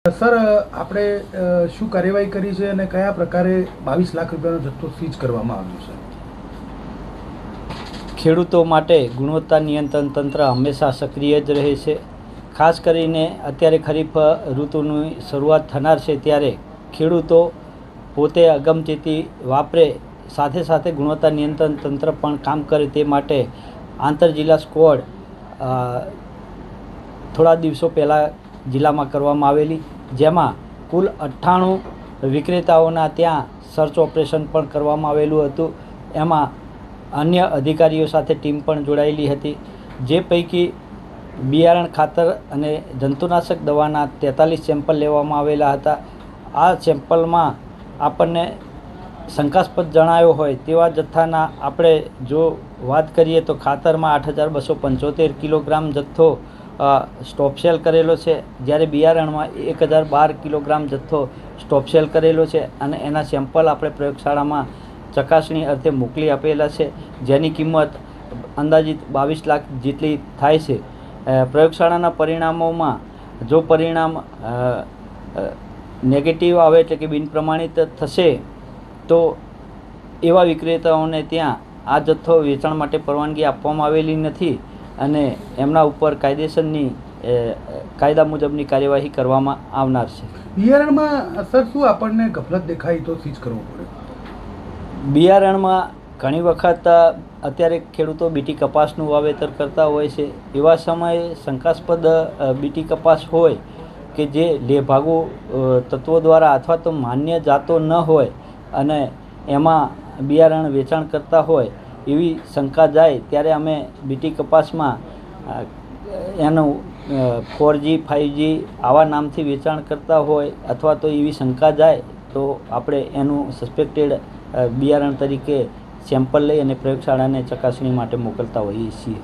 Sir, આપણે શું કાર્યવાહી કરી છે અને કયા પ્રકારે 22 લાખ રૂપિયાનો જથ્થો સીઝ કરવામાં આવ્યો છે? ખેડૂતો માટે ગુણવત્તા નિયંત્રણ તંત્ર હંમેશા સક્રિય જ રહે છે. ખાસ કરીને અત્યારે ખરીફ ઋતુની શરૂઆત થનાર છે ત્યારે ખેડૂતો પોતે અગમચેતી વાપરે, સાથે સાથે ગુણવત્તા નિયંત્રણ તંત્ર પણ કામ કરે તે માટે આંતરજિલ્લા સ્ક્વોડ થોડા દિવસો પહેલાં જિલ્લામાં કરવામાં આવેલી, જેમાં કુલ 98 વિક્રેતાઓના ત્યાં સર્ચ ઓપરેશન પણ કરવામાં આવેલું હતું. એમાં અન્ય અધિકારીઓ સાથે ટીમ પણ જોડાયેલી હતી, જે પૈકી બિયારણ, ખાતર અને જંતુનાશક દવાના 43 સેમ્પલ લેવામાં આવેલા હતા. આ સેમ્પલમાં આપણને શંકાસ્પદ જણાયો હોય તેવા જથ્થાના આપણે જો વાત કરીએ તો ખાતરમાં 8,275 કિલોગ્રામ જથ્થો સ્ટોપસેલ કરેલો છે, જ્યારે બિયારણમાં 1,012 કિલોગ્રામ જથ્થો સ્ટોપસેલ કરેલો છે અને એના સેમ્પલ આપણે પ્રયોગશાળામાં ચકાસણી અર્થે મોકલી આપેલા છે, જેની કિંમત અંદાજિત 22 લાખ જેટલી થાય છે. પ્રયોગશાળાના પરિણામોમાં જો પરિણામ નેગેટિવ આવે, એટલે કે બિનપ્રમાણિત થશે, તો એવા વિક્રેતાઓને ત્યાં આ જથ્થો વેચાણ માટે પરવાનગી આપવામાં આવેલી નથી અને એમના ઉપર કાયદા મુજબની કાર્યવાહી કરવામાં આવનાર છે. બિયારણમાં સર શું આપણને ગફલત દેખાય તો સીઝ કરવું પડે? બિયારણમાં ઘણી વખત અત્યારે ખેડૂતો બીટી કપાસનું વાવેતર કરતા હોય છે. એવા સમયે શંકાસ્પદ બીટી કપાસ હોય કે જે લેભાગુ તત્વો દ્વારા અથવા તો માન્ય જાતો ન હોય અને એમાં બિયારણ વેચાણ કરતા હોય એવી શંકા જાય, ત્યારે અમે બીટી કપાસમાં એનું 4G 5G આવા નામથી વેચાણ કરતા હોય અથવા તો એવી શંકા જાય તો આપણે એનું સસ્પેક્ટેડ બિયારણ તરીકે સેમ્પલ લઈ અને પ્રયોગશાળાને ચકાસણી માટે મોકલતા હોઈએ છીએ.